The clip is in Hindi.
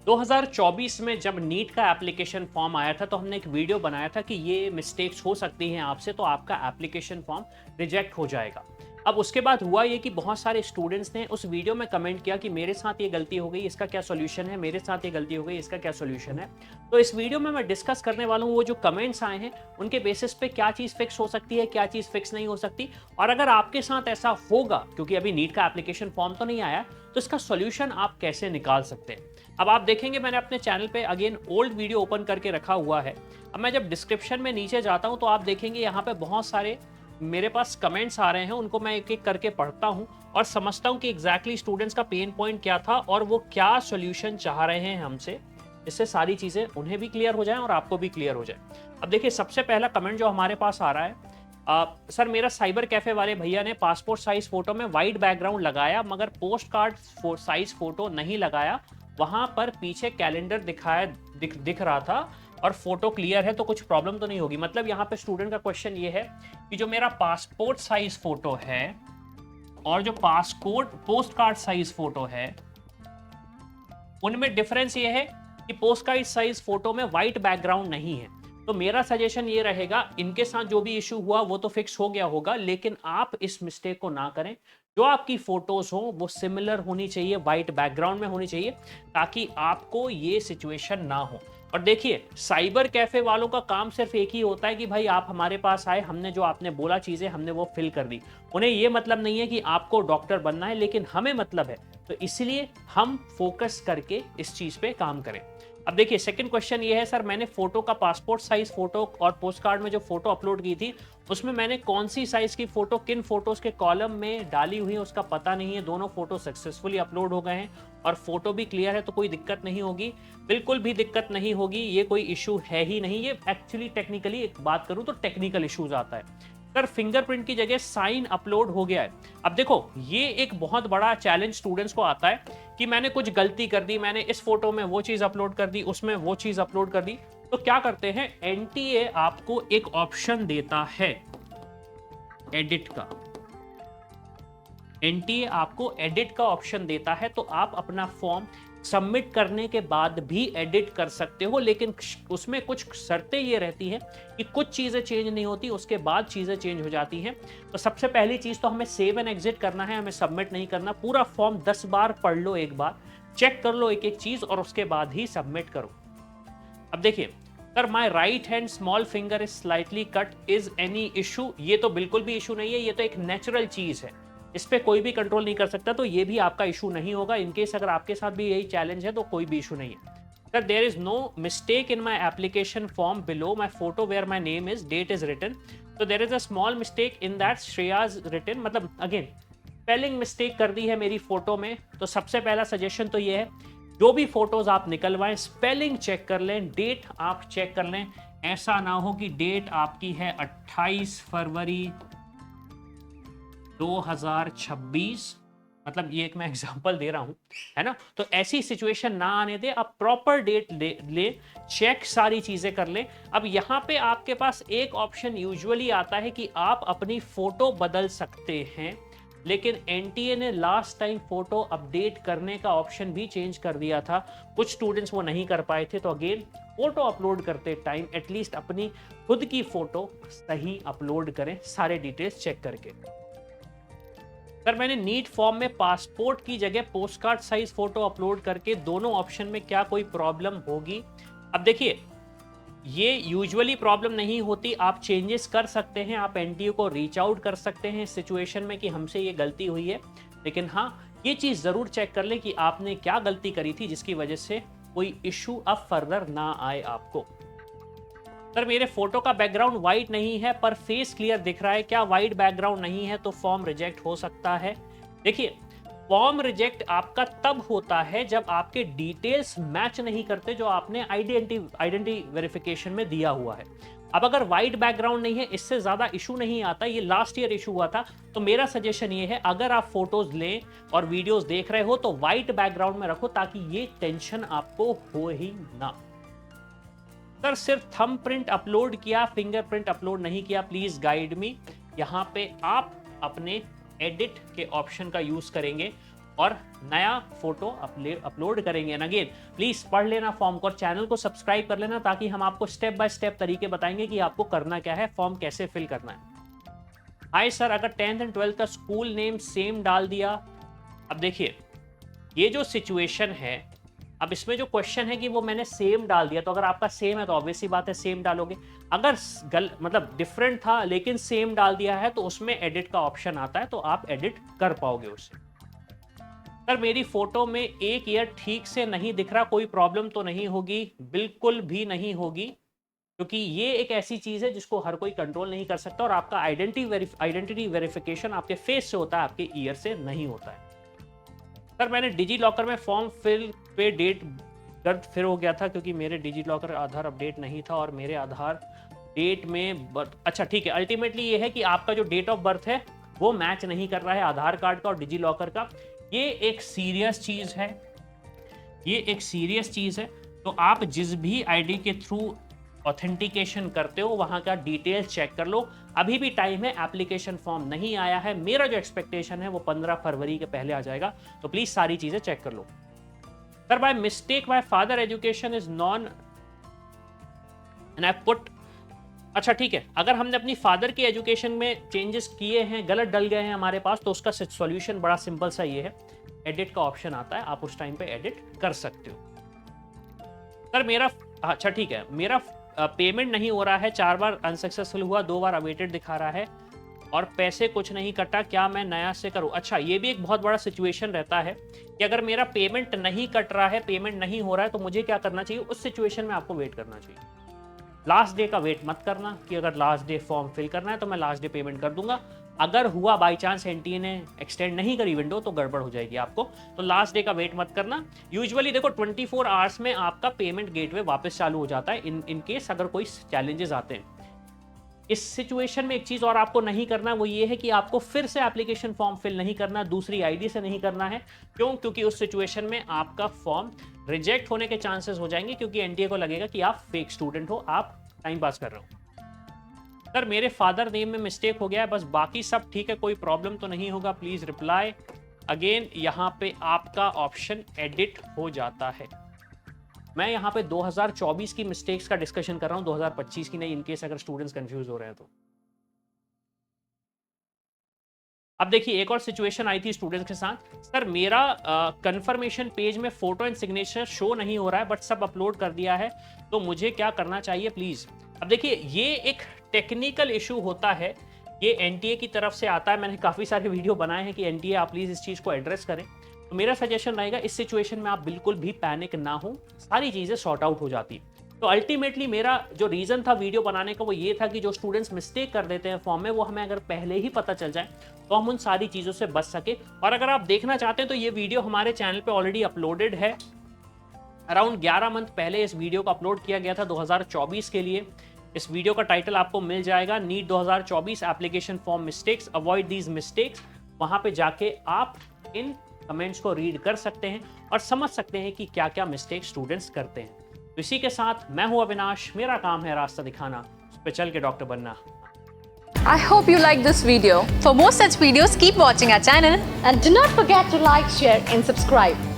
2024 में जब नीट का एप्लीकेशन फॉर्म आया था तो हमने एक वीडियो बनाया था कि ये मिस्टेक्स हो सकती हैं आपसे, तो आपका एप्लीकेशन फॉर्म रिजेक्ट हो जाएगा। अब उसके बाद हुआ ये कि बहुत सारे स्टूडेंट्स ने उस वीडियो में कमेंट किया कि मेरे साथ ये गलती हो गई, इसका क्या सॉल्यूशन है, मेरे साथ ये गलती हो गई, इसका क्या सॉल्यूशन है। तो इस वीडियो में मैं डिस्कस करने वाला हूँ वो जो कमेंट्स आए हैं उनके बेसिस पे क्या चीज़ फिक्स हो सकती है, क्या चीज़ फिक्स नहीं हो सकती, और अगर आपके साथ ऐसा होगा, क्योंकि अभी नीट का एप्लीकेशन फॉर्म तो नहीं आया, तो इसका सॉल्यूशन आप कैसे निकाल सकते हैं। अब आप देखेंगे मैंने अपने चैनल पे अगेन ओल्ड वीडियो ओपन करके रखा हुआ है। अब मैं जब डिस्क्रिप्शन में नीचे जाता हूं तो आप देखेंगे यहाँ पे बहुत सारे मेरे पास कमेंट्स आ रहे हैं, उनको मैं एक एक करके पढ़ता हूं और समझता हूं कि एग्जैक्टली स्टूडेंट्स का पेन पॉइंट क्या था और वो क्या सोल्यूशन चाह रहे हैं हमसे, इससे सारी चीज़ें उन्हें भी क्लियर हो जाए और आपको भी क्लियर हो जाए। अब देखिए सबसे पहला कमेंट जो हमारे पास आ रहा है, सर मेरा साइबर कैफे वाले भैया ने पासपोर्ट साइज फोटो में वाइट बैकग्राउंड लगाया मगर पोस्ट कार्ड साइज फोटो नहीं लगाया, वहां पर पीछे कैलेंडर दिख रहा था और फोटो क्लियर है, तो कुछ प्रॉब्लम तो नहीं होगी। मतलब यहाँ पे स्टूडेंट का क्वेश्चन ये है कि जो मेरा पासपोर्ट साइज फोटो है और जो passport post card size photo है उनमें डिफरेंस ये है कि पोस्ट कार्ड साइज फोटो में वाइट बैकग्राउंड नहीं है। तो मेरा सजेशन ये रहेगा, इनके साथ जो भी इशू हुआ वो तो फिक्स हो गया होगा, लेकिन आप इस मिस्टेक को ना करें। जो आपकी फोटोज हो वो सिमिलर होनी चाहिए, वाइट बैकग्राउंड में होनी चाहिए, ताकि आपको ये सिचुएशन ना हो। और देखिए साइबर कैफे वालों का काम सिर्फ एक ही होता है कि भाई आप हमारे पास आए, हमने जो आपने बोला चीजें हमने वो फिल कर दी। उन्हें ये मतलब नहीं है कि आपको डॉक्टर बनना है, लेकिन हमें मतलब है, तो इसलिए हम फोकस करके इस चीज पे काम करें। अब देखिए सेकंड क्वेश्चन ये है, सर मैंने फोटो का पासपोर्ट साइज फोटो और पोस्ट कार्ड में जो फोटो अपलोड की थी उसमें मैंने कौन सी साइज की फोटो किन फोटोज के कॉलम में डाली हुई है उसका पता नहीं है। दोनों फोटो सक्सेसफुली अपलोड हो गए हैं और फोटो भी क्लियर है, तो कोई दिक्कत नहीं होगी, बिल्कुल भी दिक्कत नहीं होगी, ये कोई इशू है ही नहीं। ये एक्चुअली टेक्निकली एक बात करूं तो टेक्निकल इशूज आता है। सर फिंगरप्रिंट की जगह साइन अपलोड हो गया है। अब देखो ये एक बहुत बड़ा चैलेंज स्टूडेंट्स को आता है कि मैंने कुछ गलती कर दी, मैंने इस फोटो में वो चीज अपलोड कर दी, उसमें वो चीज अपलोड कर दी। तो क्या करते हैं, एनटीए आपको एक ऑप्शन देता है एडिट का। एनटीए आपको एडिट का ऑप्शन देता है, तो आप अपना फॉर्म सबमिट करने के बाद भी एडिट कर सकते हो, लेकिन उसमें कुछ शर्तें ये रहती हैं कि कुछ चीज़ें चेंज नहीं होती, उसके बाद चीज़ें चेंज हो जाती हैं। तो सबसे पहली चीज़ तो हमें सेव एंड एग्जिट करना है, हमें सबमिट नहीं करना। पूरा फॉर्म 10 बार पढ़ लो, एक बार चेक कर लो एक एक चीज़ और उसके बाद ही सबमिट करो। अब देखिए sir my right hand small finger is slightly cut, is any issue? ये तो बिल्कुल भी इशू नहीं है, ये तो एक नेचुरल चीज़ है, इस पे कोई भी कंट्रोल नहीं कर सकता, तो ये भी आपका इशू नहीं होगा। इनकेस अगर आपके साथ भी यही चैलेंज है तो कोई भी इशू नहीं है। Sir there is no mistake in my application form below my photo where my name is date is written, तो there is a small mistake in that श्रेयाज रिटन, मतलब अगेन स्पेलिंग मिस्टेक कर दी है मेरी फोटो में। तो सबसे पहला सजेशन तो ये है, जो भी फोटोज आप निकलवाएं स्पेलिंग चेक कर लें, डेट आप चेक कर लें। ऐसा ना हो कि डेट आपकी है 28 फरवरी 2026, मतलब ये एक मैं एग्जांपल दे रहा हूं, है ना। तो ऐसी सिचुएशन ना आने दे, आप प्रॉपर डेट ले चेक सारी चीजें कर लें। अब यहाँ पे आपके पास एक ऑप्शन यूजुअली आता है कि आप अपनी फोटो बदल सकते हैं, लेकिन एनटीए ने लास्ट टाइम फोटो अपडेट करने का ऑप्शन भी चेंज कर दिया था। कुछ स्टूडेंट्स वो नहीं कर पाए थे, तो अगेन फोटो अपलोड करते टाइम एटलीस्ट अपनी खुद की फोटो सही अपलोड करें, सारे डिटेल्स चेक करके। सर मैंने नीट फॉर्म में पासपोर्ट की जगह post card size photo upload करके दोनों ऑप्शन में क्या कोई प्रॉब्लम होगी? अब देखिए ये यूजुअली प्रॉब्लम नहीं होती, आप चेंजेस कर सकते हैं, आप एनटीयू को रीच आउट कर सकते हैं इस सिचुएशन में कि हमसे ये गलती हुई है। लेकिन हाँ ये चीज़ ज़रूर चेक कर लें कि आपने क्या गलती करी थी जिसकी वजह से कोई इशू अब फर्दर ना आए आपको। सर मेरे फोटो का बैकग्राउंड वाइट नहीं है पर फेस क्लियर दिख रहा है, क्या वाइट बैकग्राउंड नहीं है तो फॉर्म रिजेक्ट हो सकता है? देखिए फॉर्म रिजेक्ट आपका तब होता है जब आपके डिटेल्स मैच नहीं करते जो आपने आइडेंटिटी वेरिफिकेशन में दिया हुआ है। अब अगर वाइट बैकग्राउंड नहीं है, इससे ज्यादा इशू नहीं आता, ये लास्ट ईयर इशू हुआ था। तो मेरा सजेशन ये है, अगर आप फोटोज लें और वीडियोस देख रहे हो तो वाइट बैकग्राउंड में रखो, ताकि ये टेंशन आपको हो ही ना। सर सिर्फ थंब प्रिंट अपलोड किया, फिंगरप्रिंट अपलोड नहीं किया, प्लीज गाइड मी। यहाँ पे आप अपने एडिट के ऑप्शन का यूज करेंगे। और नया फोटो अपलोड करेंगे। एंड अगेन प्लीज पढ़ लेना फॉर्म को और चैनल को सब्सक्राइब कर लेना, ताकि हम आपको स्टेप बाय स्टेप तरीके बताएंगे कि आपको करना क्या है, फॉर्म कैसे फिल करना है। हाय सर, अगर 10th एंड 12th का स्कूल नेम सेम डाल दिया। अब देखिए ये जो सिचुएशन है, अब इसमें जो क्वेश्चन है कि वो मैंने सेम डाल दिया, तो अगर आपका सेम है तो ऑब्वियस सी बात है सेम डालोगे। अगर मतलब डिफरेंट था लेकिन सेम डाल दिया है तो उसमें एडिट का ऑप्शन आता है, तो आप एडिट कर पाओगे उससे। सर मेरी फोटो में एक ईयर ठीक से नहीं दिख रहा, कोई प्रॉब्लम तो नहीं होगी? बिल्कुल भी नहीं होगी, क्योंकि ये एक ऐसी चीज है जिसको हर कोई कंट्रोल नहीं कर सकता, और आपका आइडेंटिटी वेरिफिकेशन आपके फेस से होता है, आपके ईयर से नहीं होता है। सर मैंने डिजी लॉकर में फॉर्म फिल पे डेट दर्द फिर हो गया था, क्योंकि मेरे डिजी लॉकर आधार अपडेट नहीं था और मेरे आधार डेट में अच्छा ठीक है, अल्टीमेटली ये है कि आपका जो डेट ऑफ बर्थ है वो मैच नहीं कर रहा है आधार कार्ड का और डिजी लॉकर का। ये एक सीरियस चीज है, ये एक सीरियस चीज है। तो आप जिस भी आईडी के थ्रू ऑथेंटिकेशन करते हो वहां का डिटेल्स चेक कर लो। अभी भी टाइम है, एप्लीकेशन फॉर्म नहीं आया है। मेरा जो एक्सपेक्टेशन है वो 15 फरवरी के पहले आ जाएगा, तो प्लीज सारी चीजें चेक कर लो। Sir by mistake my father education is none and I put, अच्छा ठीक है, अगर हमने अपनी फादर की एजुकेशन में चेंजेस किए हैं, गलत डल गए हैं हमारे पास, तो उसका सॉल्यूशन बड़ा सिंपल सा ये है, एडिट का ऑप्शन आता है, आप उस टाइम पे एडिट कर सकते हो। सर मेरा, अच्छा ठीक है, मेरा पेमेंट नहीं हो रहा है, 4 बार अनसक्सेसफुल हुआ, 2 बार अवेटेड दिखा रहा है और पैसे कुछ नहीं कटा, क्या मैं नया से करूं? अच्छा ये भी एक बहुत बड़ा सिचुएशन रहता है कि अगर मेरा पेमेंट नहीं कट रहा है, पेमेंट नहीं हो रहा है, तो मुझे क्या करना चाहिए? उस सिचुएशन में आपको वेट करना चाहिए। लास्ट डे का वेट मत करना कि अगर लास्ट डे फॉर्म फिल करना है तो मैं लास्ट डे पेमेंट कर दूंगा। अगर हुआ बाई चांस एनटीए ने एक्सटेंड नहीं करी विंडो, तो गड़बड़ हो जाएगी आपको, तो लास्ट डे का वेट मत करना। यूजुअली देखो 24 आवर्स में आपका पेमेंट गेटवे वापस चालू हो जाता है इन केस अगर कोई चैलेंजेस आते हैं। इस सिचुएशन में एक चीज और आपको नहीं करना, वो ये है कि आपको फिर से एप्लीकेशन फॉर्म फिल नहीं करना, दूसरी आईडी से नहीं करना है। क्यों? क्योंकि उस सिचुएशन में आपका फॉर्म रिजेक्ट होने के चांसेस हो जाएंगे, क्योंकि एनटीए को लगेगा कि आप फेक स्टूडेंट हो, आप टाइम पास कर रहे हो। सर मेरे फादर नेम में मिस्टेक हो गया है, बस बाकी सब ठीक है, कोई प्रॉब्लम तो नहीं होगा, प्लीज रिप्लाई। अगेन यहाँ पे आपका ऑप्शन एडिट हो जाता है। मैं यहाँ पे 2024 की मिस्टेक्स का डिस्कशन कर रहा हूँ, 2025 की नहीं, इनकेस अगर स्टूडेंट्स कंफ्यूज हो रहे हैं तो। अब देखिए एक और सिचुएशन आई थी स्टूडेंट्स के साथ। सर मेरा कंफर्मेशन पेज में फोटो एंड सिग्नेचर शो नहीं हो रहा है, बट सब अपलोड कर दिया है, तो मुझे क्या करना चाहिए प्लीज? अब देखिए ये एक टेक्निकल इशू होता है, ये एनटीए की तरफ से आता है। मैंने काफी सारे वीडियो बनाए हैं कि एनटीए आप प्लीज इस चीज को एड्रेस करें। तो मेरा सजेशन रहेगा इस सिचुएशन में आप बिल्कुल भी पैनिक ना हो, सारी चीजें सॉर्ट आउट हो जाती। तो अल्टीमेटली मेरा जो रीजन था वीडियो बनाने का वो ये था कि जो स्टूडेंट्स मिस्टेक कर देते हैं फॉर्म में, वो हमें अगर पहले ही पता चल जाए तो हम उन सारी चीजों से बच सके। और अगर आप देखना चाहते हैं तो ये वीडियो हमारे चैनल पे ऑलरेडी अपलोडेड है। अराउंड 11 मंथ पहले इस वीडियो को अपलोड किया गया था 2024 के लिए। इस वीडियो का टाइटल आपको मिल जाएगा, NEET 2024 application form mistakes, avoid these mistakes. वहां पे जाके आप इन कमेंट्स को रीड कर सकते हैं और समझ सकते हैं कि क्या क्या मिस्टेक स्टूडेंट्स करते हैं। तो इसी के साथ मैं हूं अविनाश, मेरा काम है रास्ता दिखाना, उस पे चल के डॉक्टर बनना। I hope you like this video. For more such videos, keep watching our channel and do not forget to like, share and subscribe.